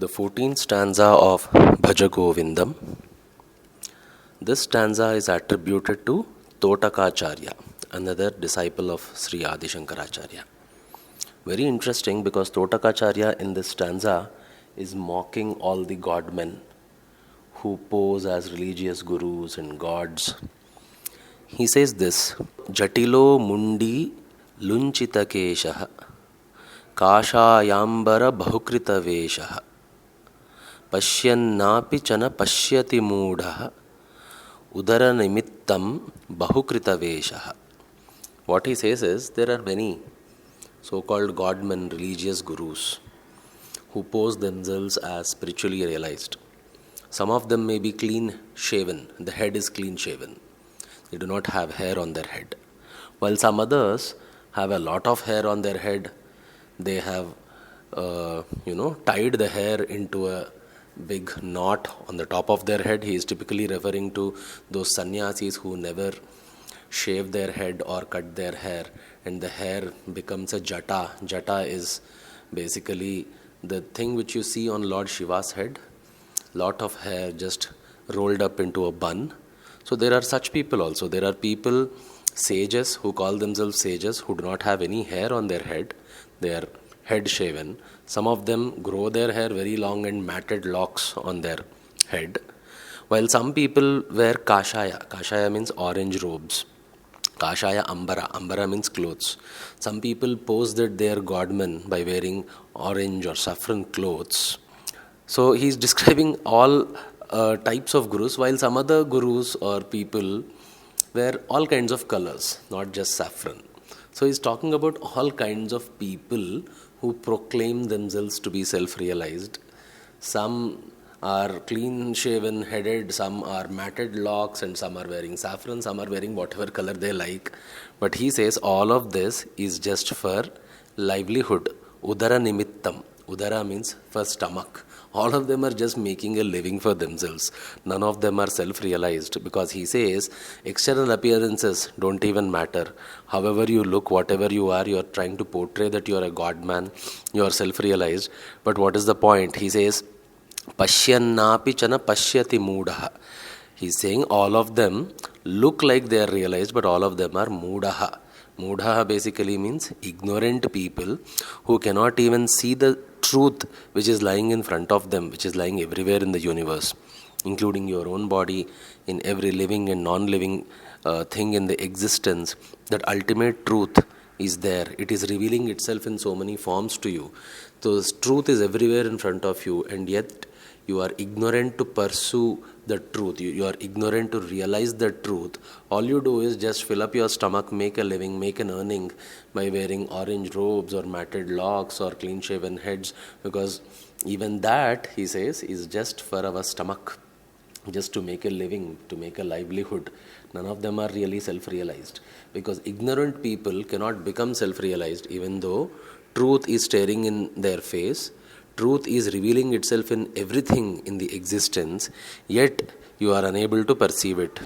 The 14th stanza of Bhaja Govindam. This stanza is attributed to Totakacharya, another disciple of Sri Adi Shankaracharya. Very interesting because Totakacharya in this stanza is mocking all the godmen who pose as religious gurus and gods. He says this, Jatilo Mundi Lunchita Keshaha Kashayambara Bahukrita Veshaha Pashyannapi Chana Pashyati Moodhaha Udara Nimittam Bahukrita Veshaha. What he says is, there are many so-called godmen, religious gurus, who pose themselves as spiritually realized. Some of them may be clean shaven, the head is clean shaven. They do not have hair on their head. While some others have a lot of hair on their head, they have tied the hair into a big knot on the top of their head. He is typically referring to those sannyasis who never shave their head or cut their hair, and the hair becomes a jata. Jata is basically the thing which you see on Lord Shiva's head, lot of hair just rolled up into a bun. So there are such people also. There are people, sages, who call themselves sages, who do not have any hair on their head. They are head shaven. Some of them grow their hair very long and matted locks on their head. While some people wear kashaya. Kashaya means orange robes. Kashaya ambara. Ambara means clothes. Some people pose that they are godmen by wearing orange or saffron clothes. So he is describing all types of gurus, while some other gurus or people wear all kinds of colors, not just saffron. So he's talking about all kinds of people who proclaim themselves to be self-realized. Some are clean-shaven headed, some are matted locks, and some are wearing saffron, some are wearing whatever color they like. But he says all of this is just for livelihood. Udara nimittam. Udara means for stomach. All of them are just making a living for themselves. None of them are self-realized, because he says external appearances don't even matter. However you look, whatever you are trying to portray that you are a god man, you are self-realized. But what is the point? He says, Pashyannapi chana pashyati moodaha. He's saying all of them look like they are realized, but all of them are moodaha. Moodaha basically means ignorant people who cannot even see the truth which is lying in front of them, which is lying everywhere in the universe, including your own body, in every living and non-living thing in the existence. That ultimate truth is there. It is revealing itself in so many forms to you. So this truth is everywhere in front of you, and yet you are ignorant to pursue the truth. You are ignorant to realize the truth. All you do is just fill up your stomach, make a living, make an earning by wearing orange robes or matted locks or clean-shaven heads, because even that, he says, is just for our stomach, just to make a living, to make a livelihood. None of them are really self-realized, because ignorant people cannot become self-realized even though truth is staring in their face. Truth is revealing itself in everything in the existence, yet you are unable to perceive it.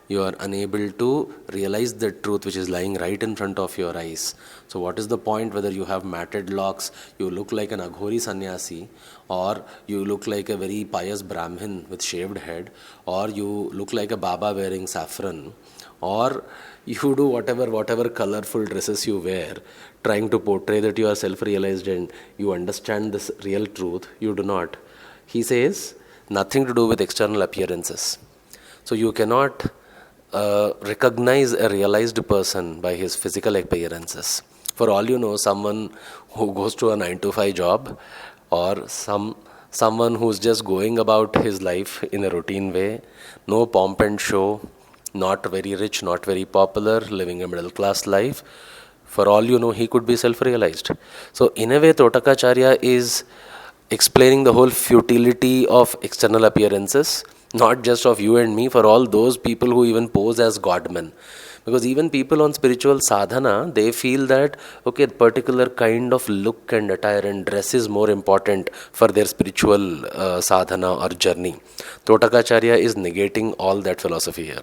You are unable to realize the truth which is lying right in front of your eyes. So what is the point whether you have matted locks, you look like an Aghori sannyasi, or you look like a very pious Brahmin with shaved head, or you look like a Baba wearing saffron, or you do whatever colorful dresses you wear, trying to portray that you are self-realized and you understand this real truth. You do not. He says nothing to do with external appearances. So you cannot recognize a realized person by his physical appearances. For all you know, someone who goes to a 9-to-5 job, or someone who's just going about his life in a routine way, no pomp and show, not very rich, not very popular, living a middle class life, for all you know, he could be self-realized. So in a way, Totakacharya is explaining the whole futility of external appearances, not just of you and me, for all those people who even pose as godmen. Because even people on spiritual sadhana, they feel that, okay, a particular kind of look and attire and dress is more important for their spiritual sadhana or journey. Totakacharya is negating all that philosophy here.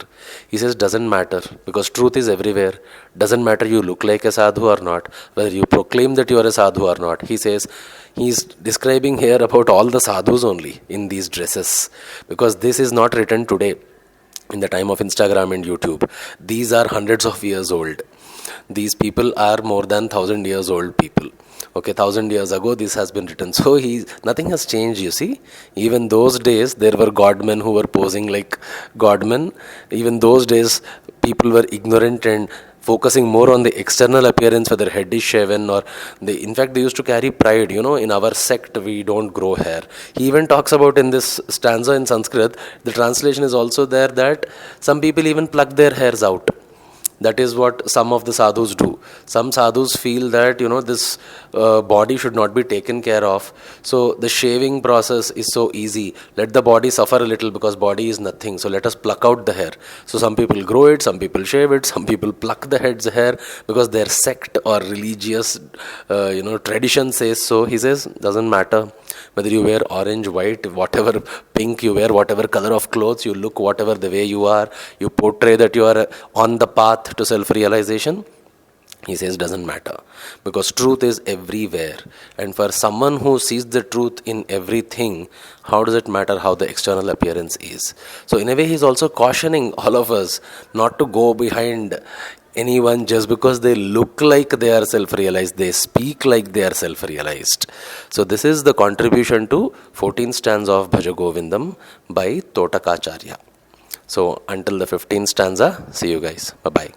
He says, doesn't matter, because truth is everywhere. Doesn't matter you look like a sadhu or not, whether you proclaim that you are a sadhu or not. He says, he's describing here about all the sadhus only in these dresses, because this is not written today in the time of Instagram and YouTube. These are hundreds of years old. These people are more than 1,000 years old people. Okay, 1,000 years ago this has been written. So nothing has changed, you see. Even those days there were godmen who were posing like godmen. Even those days people were ignorant and focusing more on the external appearance, whether head is shaven or in fact they used to carry pride, in our sect we don't grow hair. He even talks about in this stanza in Sanskrit, the translation is also there that some people even pluck their hairs out. That is what some of the sadhus do. Some sadhus feel that, this body should not be taken care of. So the shaving process is so easy. Let the body suffer a little because body is nothing. So let us pluck out the hair. So some people grow it, some people shave it, some people pluck the head's hair because their sect or religious, tradition says so. He says, doesn't matter. Whether you wear orange, white, whatever pink you wear, whatever color of clothes, you look whatever the way you are, you portray that you are on the path to self-realization. He says doesn't matter, because truth is everywhere. And for someone who sees the truth in everything, how does it matter how the external appearance is? So in a way, he's also cautioning all of us not to go behind anyone just because they look like they are self-realized, they speak like they are self-realized. So this is the contribution to 14th stanza of Bhaja Govindam by Totakacharya. So until the 15th stanza, see you guys. Bye-bye.